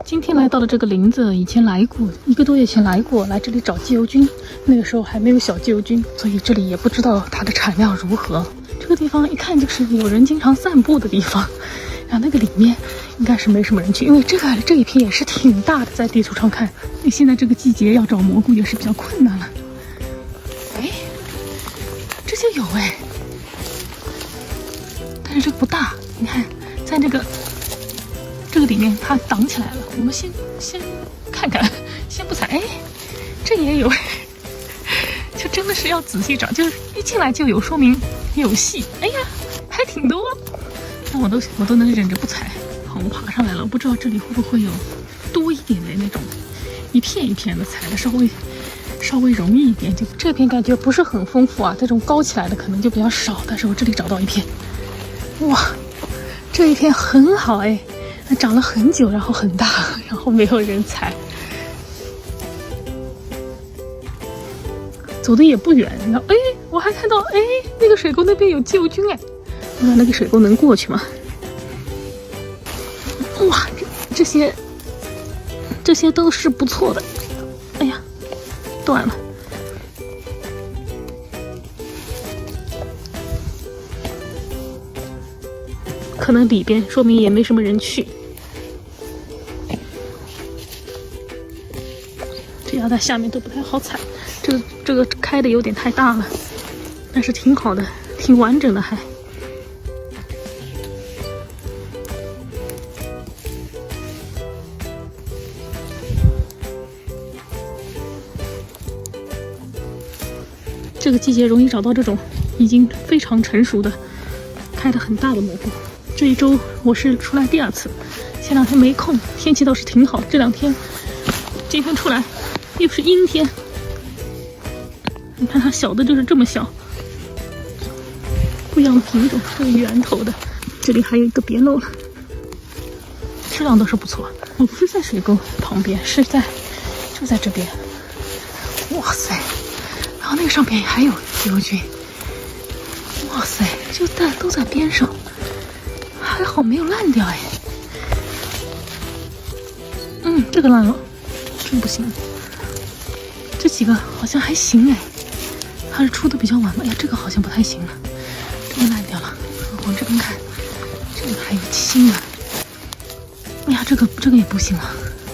今天来到了这个林子，以前来过，1个多月前来过，来这里找鸡油菌，那个时候还没有小鸡油菌，所以这里也不知道它的产量如何。这个地方一看就是有人经常散步的地方，然后那个里面应该是没什么人去，因为这一片也是挺大的，在地图上看，现在这个季节要找蘑菇也是比较困难了。哎，这就有哎，但是这个不大，你看在这个里面它挡起来了，我们先看看，先不采。哎，这也有，就真的是要仔细找，就是一进来就有，说明有戏。哎呀，还挺多，但我都能忍着不采。好，我爬上来了，不知道这里会不会有多一点的那种一片一片的，采的稍微容易一点。就这片感觉不是很丰富啊，这种高起来的可能就比较少，但是我这里找到一片，哇，这一片很好哎。它长了很久，然后很大，然后没有人采，走的也不远。然后哎，我还看到哎，那个水沟那边有鸡油菌哎，不知道那个水沟能过去吗？哇，这些都是不错的。哎呀，断了。可能里边说明也没什么人去。这芽在下面都不太好采，这个开的有点太大了，但是挺好的，挺完整的还。这个季节容易找到这种已经非常成熟的、开得很大的蘑菇。这一周我是出来第2次，前2天没空，天气倒是挺好。这2天，今天出来又是阴天。你看它小的就是这么小，不一样的品种，这个圆头的，这里还有一个别漏了，质量都是不错。我不是在水沟旁边，就在这边。哇塞！然后那个上面还有鸡油菌，哇塞，就都在边上。还好没有烂掉哎，这个烂了，真不行。这几个好像还行哎，它是出的比较晚嘛。哎呀，这个好像不太行了，这个烂掉了。往这边看，这个还有新的。哎呀，这个也不行了，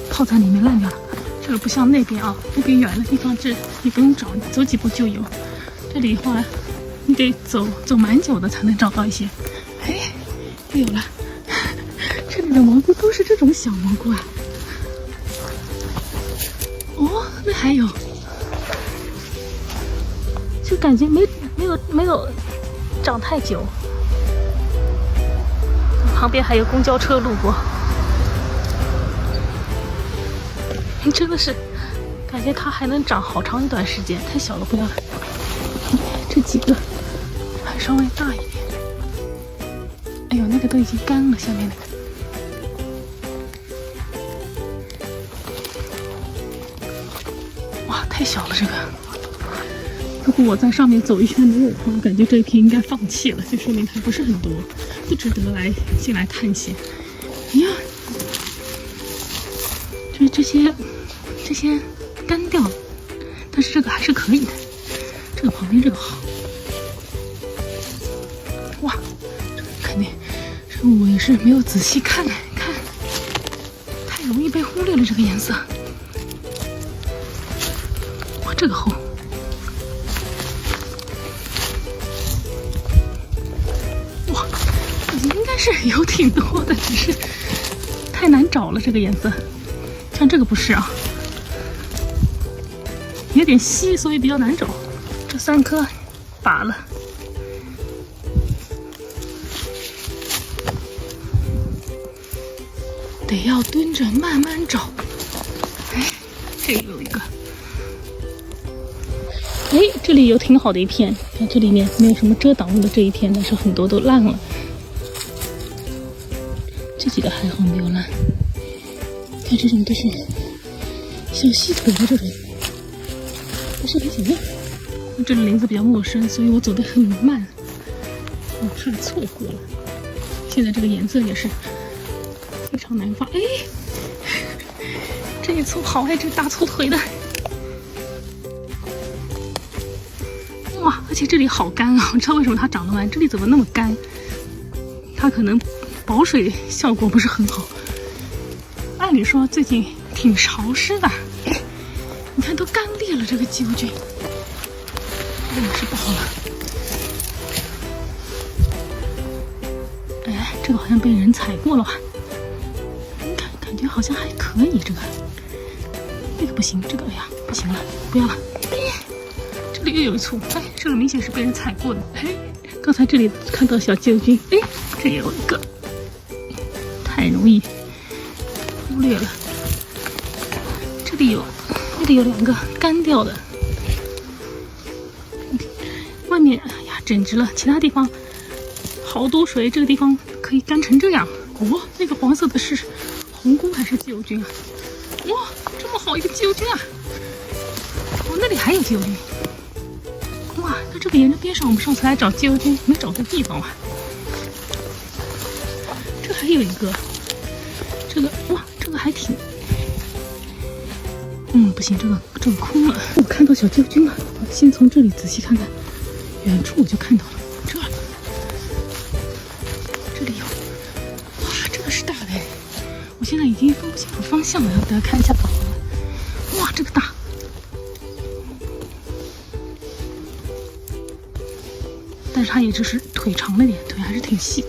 泡在里面烂掉了。这个不像那边啊，那边远的地方你不用找，你走几步就有。这里的话，你得走蛮久的才能找到一些。哎。有了，这里的蘑菇都是这种小蘑菇啊。哦，那还有，就感觉没有长太久。旁边还有公交车路过，真的是感觉它还能长好长一段时间，太小了不要了。这几个还稍微大一点。哎呦，那个都已经干了，下面那个。哇，太小了这个。如果我在上面走一圈没有它，感觉这一片应该放弃了，就说明它不是很多，不值得进来探险。哎呀，就是这些干掉了，但是这个还是可以的。这个旁边这个好。哇，这个肯定。我也是没有仔细看，太容易被忽略了这个颜色。哇，这个厚。哇，应该是有挺多的，只是太难找了这个颜色。像这个不是啊，有点稀，所以比较难找。这3颗拔了。得要蹲着慢慢找。哎，这里有一个。哎，这里有挺好的一片，看这里面没有什么遮挡物的这一片，但是很多都烂了。这几个还好没有烂。看这种都是小细腿的这种，不是很想要。这里林子比较陌生，所以我走得很慢，我怕错过了。现在这个颜色也是非常难发。哎，这一簇好爱这大粗腿的。哇，而且这里好干啊！你知道为什么它长得慢？这里怎么那么干？它可能保水效果不是很好。按理说最近挺潮湿的，你看都干裂了这个鸡油菌，真的是不好了。哎，这个好像被人踩过了吧？感觉好像还可以，这个不行，这个哎呀不行了，不要了。这里又有一簇，哎，这个明显是被人踩过的。哎，刚才这里看到小鸡油菌，哎，这也有一个，太容易忽略了。这里有2个干掉的，外面哎呀整直了，其他地方好多水，这个地方可以干成这样。哦，那个黄色的是红菇还是鸡油菌啊？哇，这么好一个鸡油菌啊！哦，那里还有鸡油菌。哇，那这个沿着边上，我们上次来找鸡油菌没找对地方啊。这还有一个，这个哇，这个还挺，不行，这个空了。我看到小鸡油菌了，我先从这里仔细看看，远处我就看到了，这里有，哇，这个是大的哎！我现在已经分不清楚方向了，让大家看一下导航。哇，这个大！但是它也就是腿长了点，腿还是挺细的。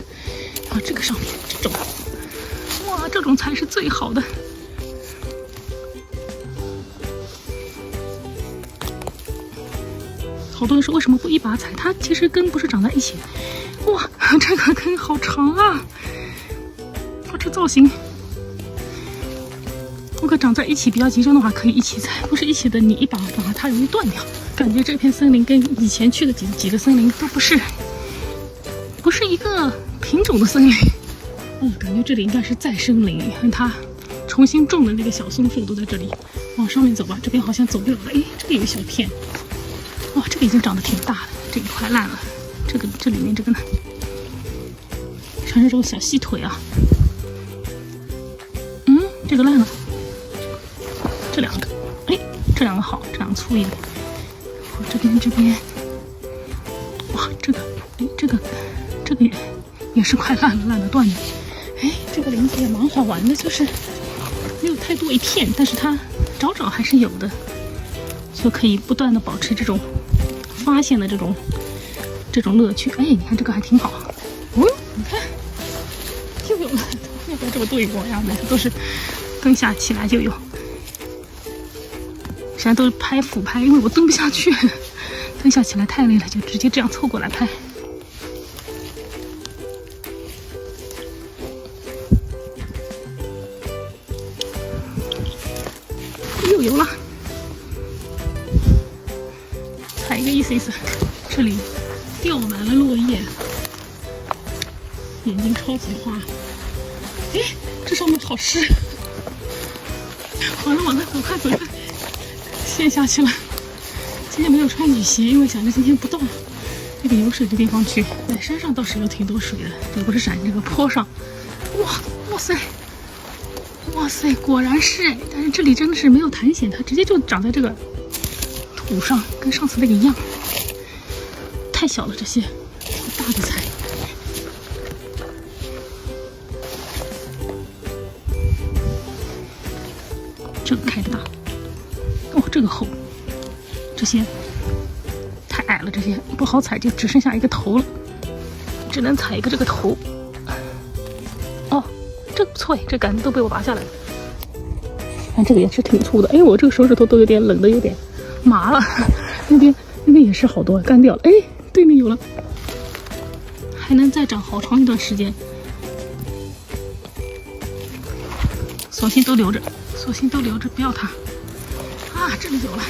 啊，这个上面这种，哇，这种才是最好的。好多人说为什么不一把采？它其实根不是长在一起。哇，这个根好长啊！哇，这造型，如果长在一起比较集中的话，可以一起采；不是一起的，你一把它容易断掉。感觉这片森林跟以前去的几个森林都不是一个品种的森林。感觉这里应该是再生林，因为它重新种的那个小松树都在这里。往上面走吧，这边好像走不了了。哎，这里有一小片。哇，这个已经长得挺大的，这一块烂了。这里面这个呢，全是这种小细腿啊。这个烂了。这2个，哎，这2个好，这2个粗一点。这边，哇，这个，哎，这个也是快烂了，烂得断的。哎，这个林子也蛮好玩的，就是没有太多一片，但是它找还是有的，就可以不断的保持这种发现的这种乐趣。哎，你看这个还挺好。你看又有了，要不要这么对过呀？每次都是蹲下起来就有。现在都是拍俯拍，因为我蹲不下去，蹲下起来太累了，就直接这样凑过来拍。又有了，采一个意思。这里掉满了落叶，眼睛超级花。哎，这上面好湿。完了，走快！陷下去了。今天没有穿雨鞋，因为想着今天不到那个有水的地方去。在山上倒是有挺多水的，这个不是山，这个坡上。哇塞，果然是哎！但是这里真的是没有苔藓，它直接就长在这个土上，跟上次那个一样。太小了，这些大的菜。这个开的大。哦，这个厚。这些太矮了，这些不好采，就只剩下一个头了，只能采一个这个头。哦，这个不错哎，这杆子都被我拔下来了。看这个也是挺粗的，哎，我这个手指头都有点冷的，有点麻了。那边也是好多干掉了，哎，对面有了，还能再长好长一段时间。索性都留着，不要它。啊，这里有了。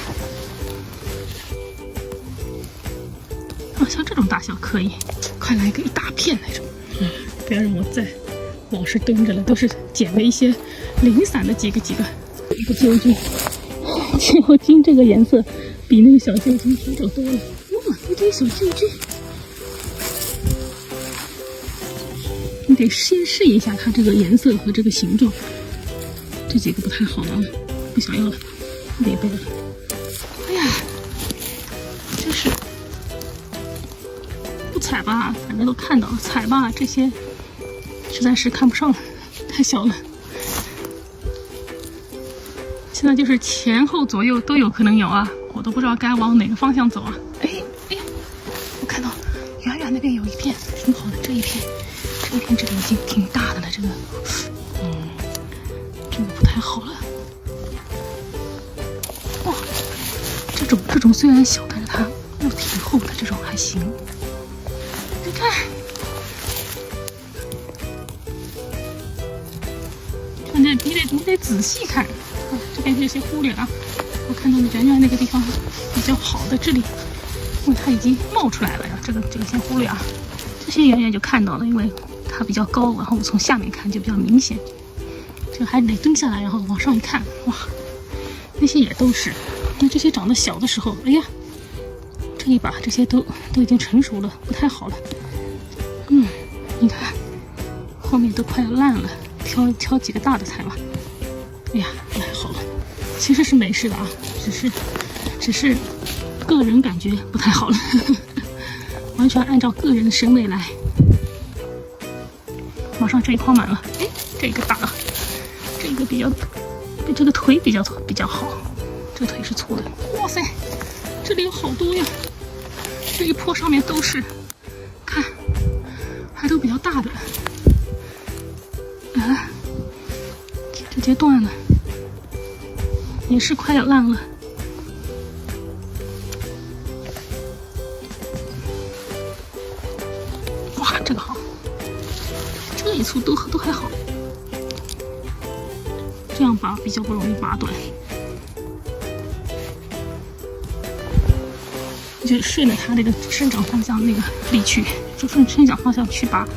像这种大小可以，快来个一大片那种。不要让我再老是蹲着了，都是捡了一些零散的几个。一个鸡油菌，鸡油菌这个颜色比那个小鸡油菌好找多了。哇，一堆小鸡油菌，你得先适应一下它这个颜色和这个形状。这几个不太好了啊。不想要了，得背了。哎呀，真是不采吧，反正都看到了；采吧，这些实在是看不上了，太小了。现在就是前后左右都有可能有啊，我都不知道该往哪个方向走啊。哎，我看到远远那边有一片挺好的，这一片这个已经挺大的了，这个不太好了。哇，这种虽然小，但是它又挺厚的，这种还行。你看，你得仔细看。这边这些忽略啊，我看到远远那个地方比较好的这里，因为它已经冒出来了呀。这个先忽略啊，这些远远就看到了，因为它比较高，然后我从下面看就比较明显。这个还得蹲下来，然后往上一看，哇，那些也都是。那这些长得小的时候，哎呀，这一把这些都已经成熟了，不太好了。你看后面都快要烂了，挑几个大的采吧。哎呀，不太好了，其实是没事的啊，只是个人感觉不太好了，完全按照个人的审美来。马上这一筐满了，哎，这个大了，这个这个腿比较好，这个腿是粗的。哇塞，这里有好多呀，这一坡上面都是，看，还都比较大的。啊，直接断了，也是快要烂了。哇，这个好，这一簇都还好，这样拔比较不容易拔短，就顺着它那个生长方向那个力去，就顺生长方向去拔。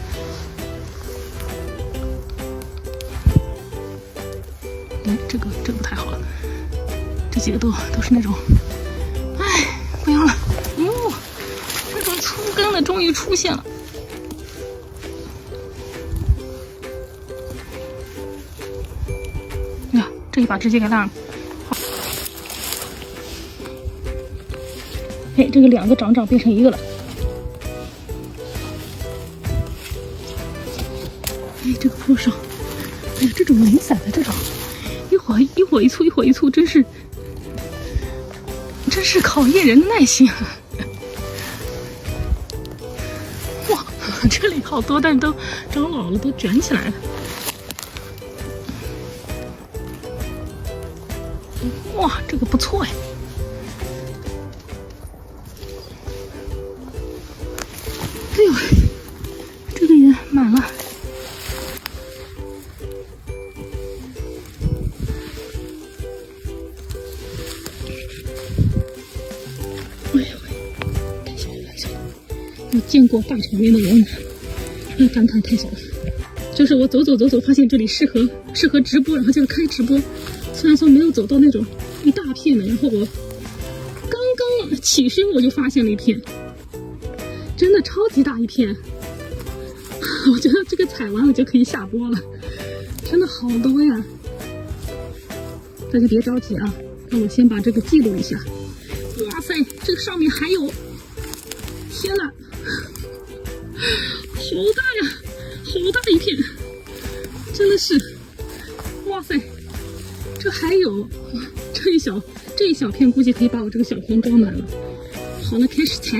这个不太好了，这几个都是那种，哎，不要了。这种粗根的终于出现了。呀，这一把直接给烂了。哎，这个两个长变成一个了。哎，这个坡上，哎呀，这种零散的这种。一会一簇，真是考验人的耐心啊！哇，这里好多，但是都长老了，都卷起来了。哇，这个不错哎！哎呦，这个也满了。我见过大场面的人，感慨太小了。就是我走，发现这里适合直播，然后就开直播。虽然说没有走到那种一大片的，然后我刚刚起身我就发现了一片，真的超级大一片。我觉得这个采完了就可以下播了，真的好多呀！大家别着急啊，让我先把这个记录一下。哇塞，这个上面还有，天哪！好大呀，好大一片，真的是，哇塞，这还有，这一小片估计可以把我这个小筐装满了。好了，开始采。